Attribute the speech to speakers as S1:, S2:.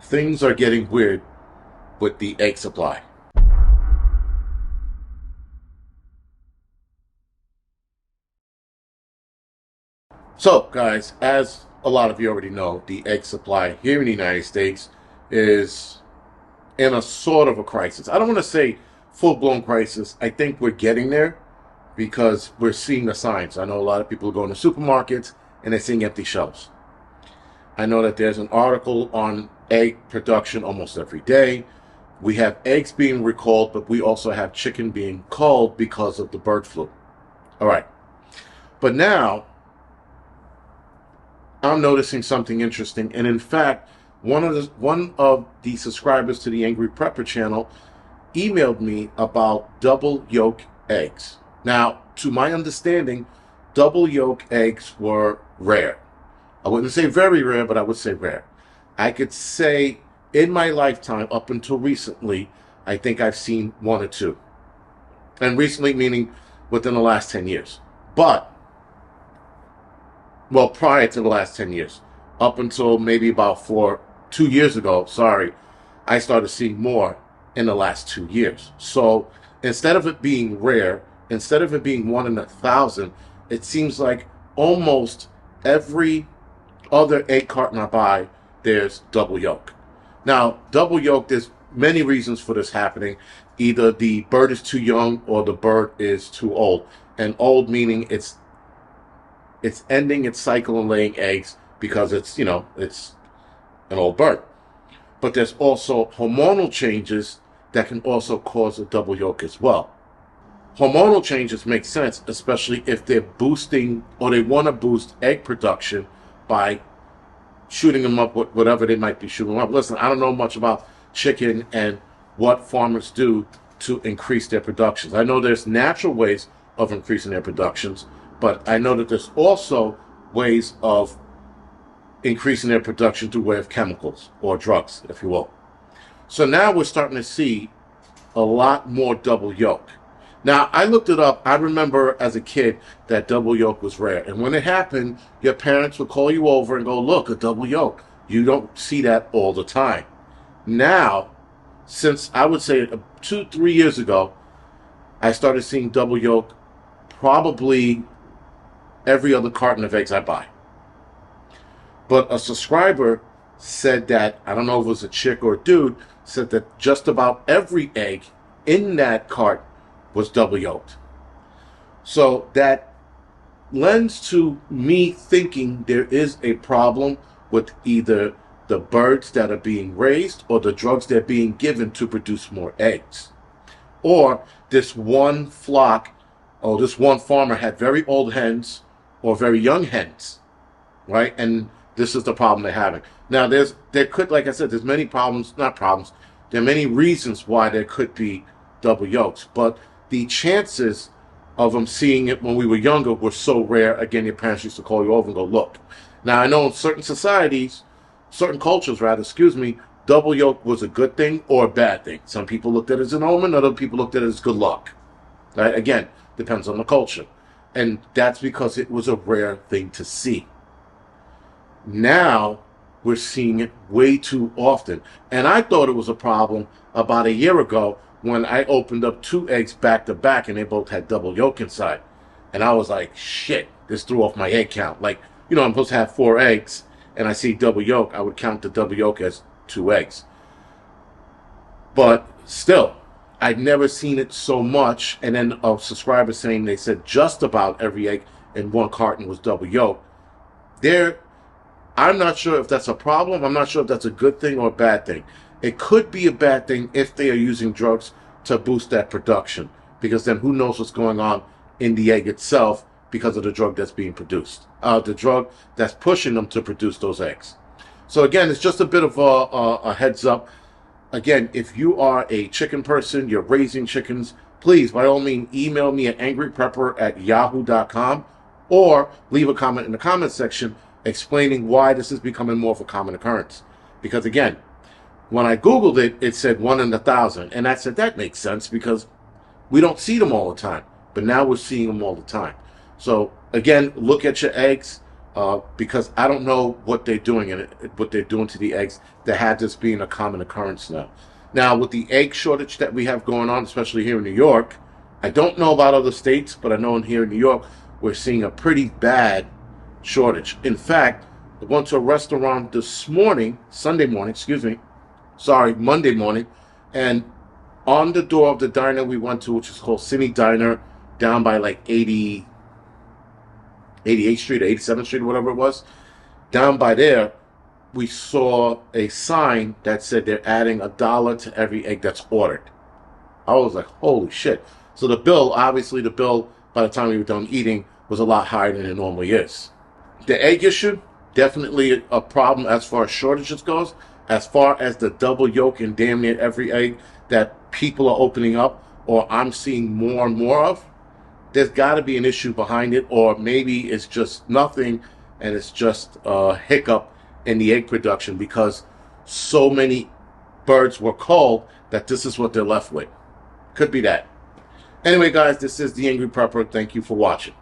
S1: things are getting weird with the egg supply. So, guys, as a lot of you already know, the egg supply here in the United States is in a sort of a crisis. I don't want to say full-blown crisis. I think we're getting there because we're seeing the signs. I know a lot of people are going to supermarkets and they're seeing empty shelves. I know that there's an article on egg production almost every day. We have eggs being recalled, but we also have chicken being culled because of the bird flu. All right. But now I'm noticing something interesting. And in fact, one of the subscribers to the Angryprepper channel emailed me about double yolk eggs. Now, to my understanding, double yolk eggs were rare. I wouldn't say very rare, but I would say rare. I could say in my lifetime, up until recently, I think I've seen one or two. And recently meaning within the last 10 years. But, well, prior to the last 10 years, up until maybe about 2 years ago, I started seeing more in the last 2 years. So instead of it being rare, instead of it being 1 in 1,000, it seems like almost every other egg carton I buy, there's double yolk. Now, double yolk, there's many reasons for this happening. Either the bird is too young or the bird is too old. And old meaning it's ending its cycle and laying eggs because it's an old bird. But there's also hormonal changes that can also cause a double yolk as well. Hormonal changes make sense, especially if they're boosting or they want to boost egg production by shooting them up with whatever they might be shooting them up. Listen, I don't know much about chicken and what farmers do to increase their productions. I know there's natural ways of increasing their productions, but I know that there's also ways of increasing their production through way of chemicals or drugs, if you will. So now we're starting to see a lot more double yolk. Now, I looked it up. I remember as a kid that double yolk was rare. And when it happened, your parents would call you over and go, look, a double yolk. You don't see that all the time. Now, since I would say 2-3 years ago, I started seeing double yolk probably every other carton of eggs I buy. But a subscriber said that, I don't know if it was a chick or a dude, said that just about every egg in that cart was double yolked. So that lends to me thinking there is a problem with either the birds that are being raised or the drugs that are being given to produce more eggs. Or this one flock or this one farmer had very old hens or very young hens, right? And this is the problem they're having. Now, there could, like I said, there's many problems, not problems, there are many reasons why there could be double yolks, but the chances of them seeing it when we were younger were so rare. Again, your parents used to call you over and go, look. Now, I know in certain societies, certain cultures rather, double yolk was a good thing or a bad thing. Some people looked at it as an omen, other people looked at it as good luck. Right? Again, depends on the culture. And that's because it was a rare thing to see. Now, we're seeing it way too often. And I thought it was a problem about a year ago when I opened up 2 eggs back to back and they both had double yolk inside. And I was like, shit, this threw off my egg count. Like, I'm supposed to have 4 eggs and I see double yolk. I would count the double yolk as 2 eggs. But still, I'd never seen it so much. And then a subscriber saying they said just about every egg in one carton was double yolk. I'm not sure if that's a problem. I'm not sure if that's a good thing or a bad thing. It could be a bad thing if they are using drugs to boost that production, because then who knows what's going on in the egg itself because of the drug that's being produced, the drug that's pushing them to produce those eggs. So again, it's just a bit of a heads up. Again, if you are a chicken person, you're raising chickens, please, by all means, email me at angryprepper@yahoo.com or leave a comment in the comment section explaining why this is becoming more of a common occurrence. Because again, when I Googled it, it said 1 in 1,000. And I said, that makes sense because we don't see them all the time. But now we're seeing them all the time. So again, look at your eggs. because I don't know what they're doing and what they're doing to the eggs that had this being a common occurrence now. Now, with the egg shortage that we have going on, especially here in New York, I don't know about other states, but I know here in New York, we're seeing a pretty bad shortage. In fact, I went to a restaurant this morning, Monday morning, and on the door of the diner we went to, which is called Cine Diner, down by like 88th Street or 87th Street, or whatever it was, down by there, we saw a sign that said they're adding $1 to every egg that's ordered. I was like, holy shit. So the bill, obviously the bill, by the time we were done eating, was a lot higher than it normally is. The egg issue, definitely a problem as far as shortages goes. As far as the double yolk in damn near every egg that people are opening up, or I'm seeing more and more of, there's got to be an issue behind it, or maybe it's just nothing and it's just a hiccup in the egg production because so many birds were culled that this is what they're left with. Could be that. Anyway, guys, this is the Angry Prepper. Thank you for watching.